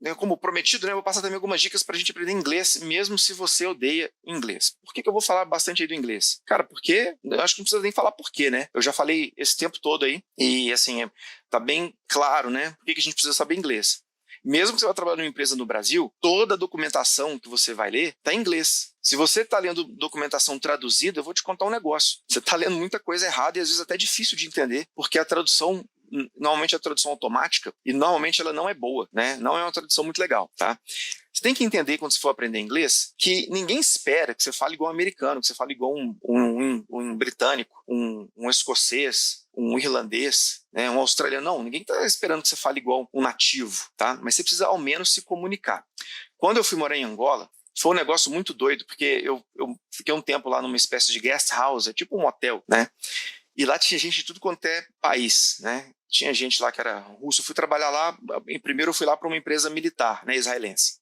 né, como prometido, né, eu vou passar também algumas dicas para a gente aprender inglês, mesmo se você odeia inglês. Por que eu vou falar bastante aí do inglês? Cara, porque eu acho que não precisa nem falar por quê, né? Eu já falei esse tempo todo aí, e assim, tá bem claro, né? Por que a gente precisa saber inglês? Mesmo que você vá trabalhar numa empresa no Brasil, toda a documentação que você vai ler está em inglês. Se você está lendo documentação traduzida, eu vou te contar um negócio. Você está lendo muita coisa errada e às vezes até difícil de entender, porque a tradução normalmente é a tradução automática e normalmente ela não é boa, né? Não é uma tradução muito legal, tá? Você tem que entender, quando você for aprender inglês, que ninguém espera que você fale igual um americano, que você fale igual um britânico, um escocês, um irlandês, né, um australiano. Não, ninguém está esperando que você fale igual um nativo, tá? Mas você precisa ao menos se comunicar. Quando eu fui morar em Angola, foi um negócio muito doido, porque eu fiquei um tempo lá numa espécie de guest house, é tipo um hotel, né? E lá tinha gente de tudo quanto é país, né? Tinha gente lá que era russo. Eu fui trabalhar lá, primeiro eu fui lá para uma empresa militar, né, israelense.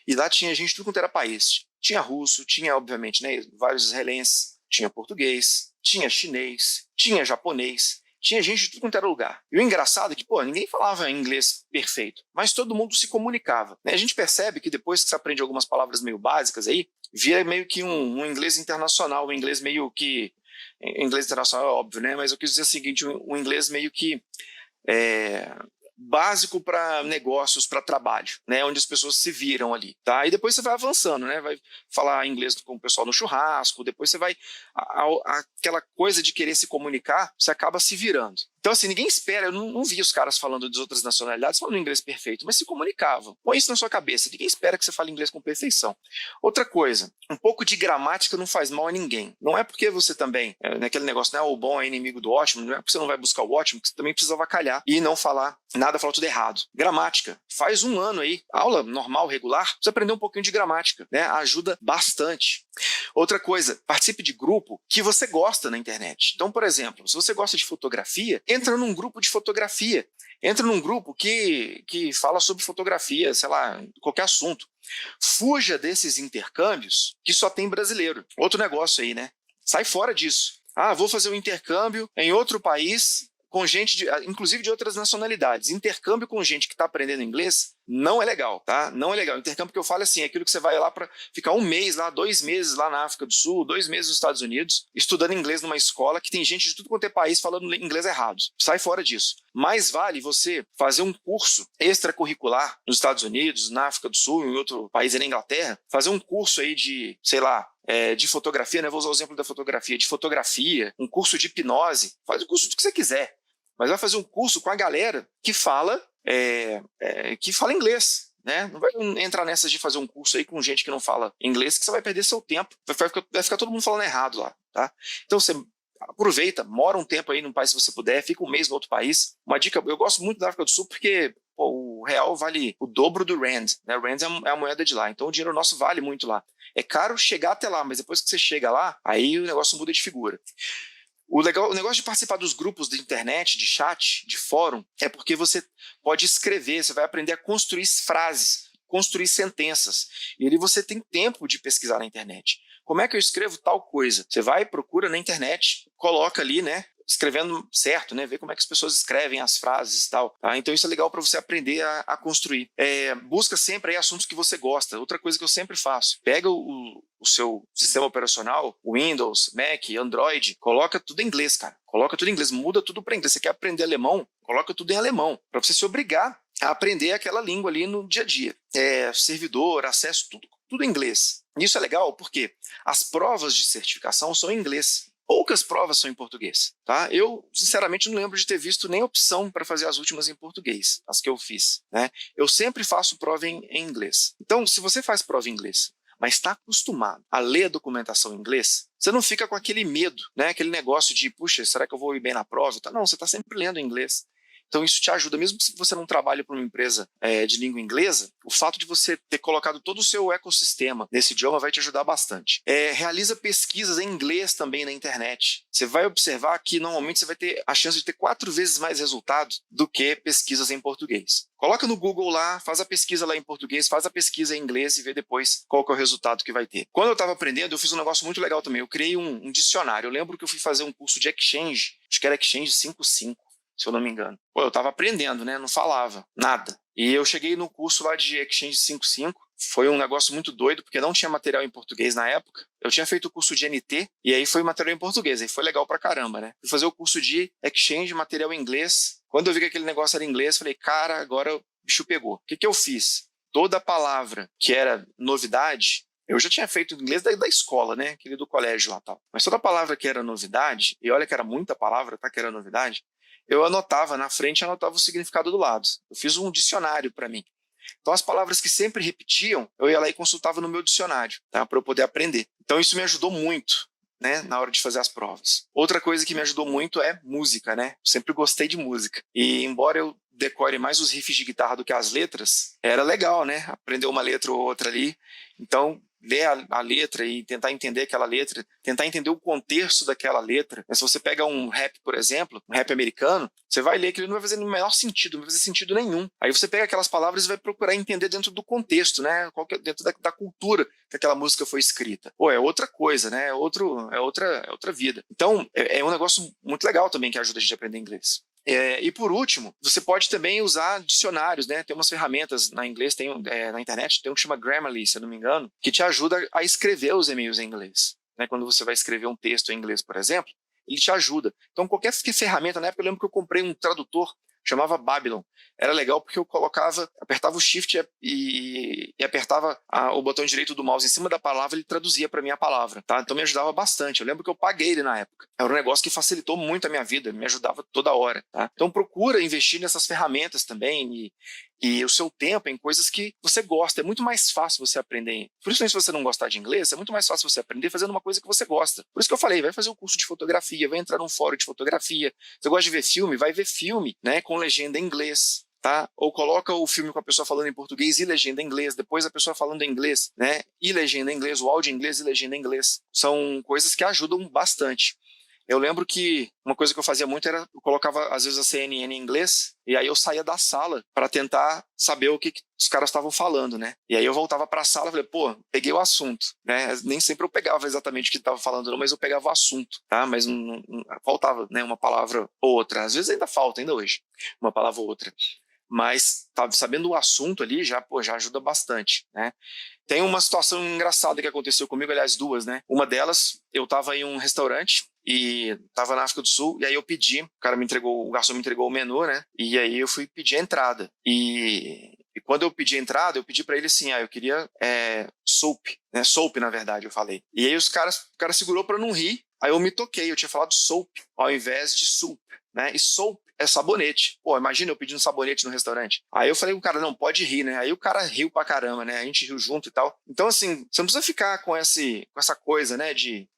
E lá tinha gente de tudo quanto era país. Tinha russo, tinha, obviamente, né, vários israelenses, tinha português, tinha chinês, tinha japonês, tinha gente de tudo quanto era lugar. E o engraçado é que, pô, ninguém falava inglês perfeito, mas todo mundo se comunicava, né? A gente percebe que depois que você aprende algumas palavras meio básicas aí, vira meio que um inglês internacional, um inglês meio que... Inglês internacional é óbvio, né? Mas eu quis dizer o seguinte, um inglês meio que... básico para negócios, para trabalho, né, onde as pessoas se viram ali, tá? E depois você vai avançando, né? Vai falar inglês com o pessoal no churrasco, depois você vai aquela coisa de querer se comunicar, você acaba se virando. Então, assim, ninguém espera, eu não vi os caras falando de outras nacionalidades falando inglês perfeito, mas se comunicavam. Põe isso na sua cabeça, ninguém espera que você fale inglês com perfeição. Outra coisa, um pouco de gramática não faz mal a ninguém. Não é porque você também, naquele negócio, né, o bom é inimigo do ótimo, não é porque você não vai buscar o ótimo, que você também precisa avacalhar e não falar nada, falar tudo errado. Gramática, faz um ano aí, aula normal, regular, você aprender um pouquinho de gramática, né, ajuda bastante. Outra coisa, participe de grupo que você gosta na internet. Então, por exemplo, se você gosta de fotografia, entra num grupo de fotografia. Entra num grupo que fala sobre fotografia, sei lá, qualquer assunto. Fuja desses intercâmbios que só tem brasileiro. Outro negócio aí, né? Sai fora disso. Ah, vou fazer um intercâmbio em outro país com gente, inclusive de outras nacionalidades. Intercâmbio com gente que está aprendendo inglês não é legal, tá? Não é legal. Intercâmbio que eu falo assim, é aquilo que você vai lá para ficar um mês lá, 2 meses lá na África do Sul, 2 meses nos Estados Unidos, estudando inglês numa escola que tem gente de tudo quanto é país falando inglês errado. Sai fora disso. Mais vale você fazer um curso extracurricular nos Estados Unidos, na África do Sul, em outro país, na Inglaterra, fazer um curso aí de, sei lá, de fotografia, né? Vou usar o exemplo da fotografia, de fotografia, um curso de hipnose, faz o curso do que você quiser, mas vai fazer um curso com a galera que fala inglês, né? Não vai entrar nessas de fazer um curso aí com gente que não fala inglês, que você vai perder seu tempo, vai ficar todo mundo falando errado lá, tá? Então você aproveita, mora um tempo aí num país se você puder, fica um mês no outro país. Uma dica, eu gosto muito da África do Sul porque o real vale o dobro do rand, né? O rand é a moeda de lá, então o dinheiro nosso vale muito lá. É caro chegar até lá, mas depois que você chega lá, aí o negócio muda de figura. O negócio de participar dos grupos de internet, de chat, de fórum, é porque você pode escrever, você vai aprender a construir frases, construir sentenças. E ali você tem tempo de pesquisar na internet. Como é que eu escrevo tal coisa? Você vai, procura na internet, coloca ali, né? Escrevendo certo, né? Ver como é que as pessoas escrevem as frases e tal. Tá? Então isso é legal para você aprender a construir. Busca sempre aí assuntos que você gosta. Outra coisa que eu sempre faço, pega o seu sistema operacional, Windows, Mac, Android, coloca tudo em inglês, cara. Coloca tudo em inglês, muda tudo para inglês. Você quer aprender alemão? Coloca tudo em alemão, para você se obrigar a aprender aquela língua ali no dia a dia. Servidor, acesso, tudo em inglês. Isso é legal porque as provas de certificação são em inglês. Poucas provas são em português, tá? Eu, sinceramente, não lembro de ter visto nem opção para fazer as últimas em português, as que eu fiz, né? Eu sempre faço prova em inglês. Então, se você faz prova em inglês, mas está acostumado a ler a documentação em inglês, você não fica com aquele medo, né? Aquele negócio de, puxa, será que eu vou ir bem na prova? Não, você está sempre lendo em inglês. Então isso te ajuda, mesmo se você não trabalha para uma empresa de língua inglesa, o fato de você ter colocado todo o seu ecossistema nesse idioma vai te ajudar bastante. Realiza pesquisas em inglês também na internet. Você vai observar que normalmente você vai ter a chance de ter 4 vezes mais resultado do que pesquisas em português. Coloca no Google lá, faz a pesquisa lá em português, faz a pesquisa em inglês e vê depois qual que é o resultado que vai ter. Quando eu estava aprendendo, eu fiz um negócio muito legal também. Eu criei um dicionário. Eu lembro que eu fui fazer um curso de Exchange, acho que era Exchange 5.5. se eu não me engano. Pô, eu tava aprendendo, né? Não falava nada. E eu cheguei no curso lá de Exchange 5.5. Foi um negócio muito doido, porque não tinha material em português na época. Eu tinha feito o curso de NT, e aí foi material em português. Aí foi legal pra caramba, né? Fui fazer o curso de Exchange, material em inglês. Quando eu vi que aquele negócio era em inglês, falei, cara, agora o bicho pegou. O que que eu fiz? Toda palavra que era novidade, eu já tinha feito inglês da escola, né? Aquele do colégio lá e tal. Mas toda palavra que era novidade, e olha que era muita palavra, tá? Que era novidade, eu anotava na frente e anotava o significado do lado. Eu fiz um dicionário para mim. Então, as palavras que sempre repetiam, eu ia lá e consultava no meu dicionário, tá? Para eu poder aprender. Então, isso me ajudou muito, né? Na hora de fazer as provas. Outra coisa que me ajudou muito é música, né? Eu sempre gostei de música. E embora eu decore mais os riffs de guitarra do que as letras, era legal, né? Aprender uma letra ou outra ali. Então, ler a letra e tentar entender aquela letra, tentar entender o contexto daquela letra. Se você pega um rap, por exemplo, um rap americano, você vai ler que ele não vai fazer no menor sentido, não vai fazer sentido nenhum. Aí você pega aquelas palavras e vai procurar entender dentro do contexto, né? Dentro da cultura que aquela música foi escrita. Pô, é outra coisa, né? É outra vida. Então, é um negócio muito legal também que ajuda a gente a aprender inglês. E por último, você pode também usar dicionários, né? Tem umas ferramentas na inglês, na internet, tem um que chama Grammarly, se eu não me engano, que te ajuda a escrever os e-mails em inglês. Né? Quando você vai escrever um texto em inglês, por exemplo, ele te ajuda. Então, qualquer ferramenta, na época eu lembro que eu comprei um tradutor, chamava Babylon. Era legal porque eu apertava o Shift e apertava o botão direito do mouse em cima da palavra, ele traduzia para mim a palavra, tá? Então me ajudava bastante. Eu lembro que eu paguei ele na época. Era um negócio que facilitou muito a minha vida, me ajudava toda hora, tá? Então procura investir nessas ferramentas também e o seu tempo em coisas que você gosta. É muito mais fácil você aprender. Principalmente se você não gostar de inglês, é muito mais fácil você aprender fazendo uma coisa que você gosta. Por isso que eu falei, vai fazer um curso de fotografia, vai entrar num fórum de fotografia. Você gosta de ver filme? Vai ver filme, né, com legenda em inglês. Tá? Ou coloca o filme com a pessoa falando em português e legenda em inglês, depois a pessoa falando em inglês, né? E legenda em inglês, o áudio em inglês e legenda em inglês. São coisas que ajudam bastante. Eu lembro que uma coisa que eu fazia muito era, eu colocava às vezes a CNN em inglês, e aí eu saía da sala para tentar saber o que os caras estavam falando, né? E aí eu voltava para a sala e falei, pô, peguei o assunto, né? Nem sempre eu pegava exatamente o que estava falando, não, mas eu pegava o assunto, tá? Mas não faltava, né, uma palavra ou outra. Às vezes ainda falta, ainda hoje, uma palavra ou outra. Mas sabendo o assunto ali já ajuda bastante, né? Tem uma situação engraçada que aconteceu comigo, aliás, duas, né? Uma delas, eu estava em um restaurante e estava na África do Sul, e aí eu pedi, o garçom me entregou o menu, né? E aí eu fui pedir a entrada. E quando eu pedi a entrada, eu pedi para ele assim, eu queria soap, né? Soap, na verdade, eu falei. E aí o cara segurou para não rir, aí eu me toquei, eu tinha falado soap ao invés de soup, né? E soap é sabonete. Pô, imagina eu pedindo sabonete no restaurante. Aí eu falei com o cara, não, pode rir, né? Aí o cara riu pra caramba, né? A gente riu junto e tal. Então, assim, você não precisa ficar com essa coisa, né? De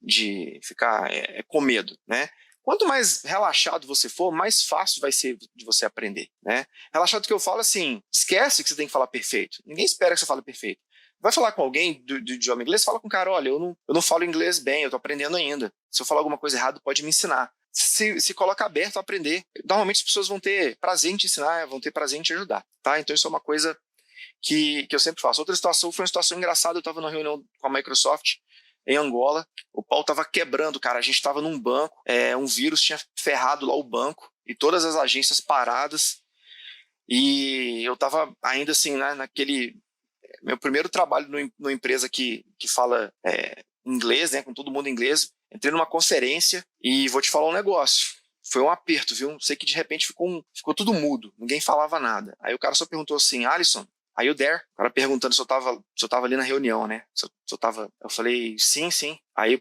ficar com medo, né? Quanto mais relaxado você for, mais fácil vai ser de você aprender, né? Relaxado que eu falo assim, esquece que você tem que falar perfeito. Ninguém espera que você fale perfeito. Vai falar com alguém do idioma inglês, fala com o cara, olha, eu não falo inglês bem, eu tô aprendendo ainda. Se eu falar alguma coisa errada, pode me ensinar. Se coloca aberto a aprender. Normalmente as pessoas vão ter prazer em te ensinar, vão ter prazer em te ajudar, tá? Então isso é uma coisa que eu sempre faço. Outra situação foi uma situação engraçada, eu estava numa reunião com a Microsoft em Angola, o pau estava quebrando, cara, a gente estava num banco, um vírus tinha ferrado lá o banco e todas as agências paradas e eu estava ainda assim, né, naquele meu primeiro trabalho numa empresa que fala inglês, né, com todo mundo em inglês. Entrei numa conferência e vou te falar um negócio. Foi um aperto, viu? Sei que de repente ficou tudo mudo, ninguém falava nada. Aí o cara só perguntou assim, Alisson, are you there? O cara perguntando se eu tava ali na reunião, né? Eu falei, sim, sim. Aí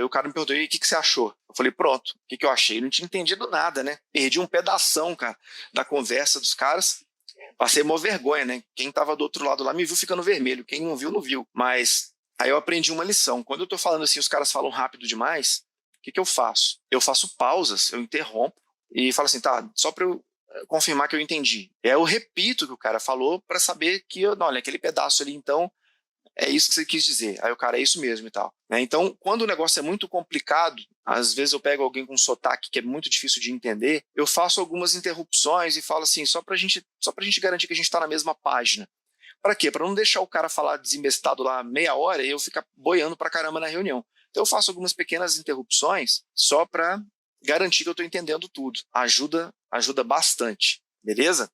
o cara me perguntou, e o que você achou? Eu falei, pronto, o que eu achei? Eu não tinha entendido nada, né? Perdi um pedação, cara, da conversa dos caras. Passei uma vergonha, né? Quem tava do outro lado lá me viu ficando vermelho. Quem não viu, não viu. Mas aí eu aprendi uma lição. Quando eu tô falando assim, os caras falam rápido demais, o que eu faço? Eu faço pausas, eu interrompo e falo assim, tá, só para eu confirmar que eu entendi. Eu repito o que o cara falou para saber que, olha, aquele pedaço ali, então, é isso que você quis dizer. Aí o cara, é isso mesmo e tal. Né? Então, quando o negócio é muito complicado, às vezes eu pego alguém com sotaque que é muito difícil de entender, eu faço algumas interrupções e falo assim, só pra gente garantir que a gente está na mesma página. Para quê? Para não deixar o cara falar desembestado lá meia hora e eu ficar boiando pra caramba na reunião. Então eu faço algumas pequenas interrupções só para garantir que eu estou entendendo tudo. Ajuda ajuda bastante, beleza?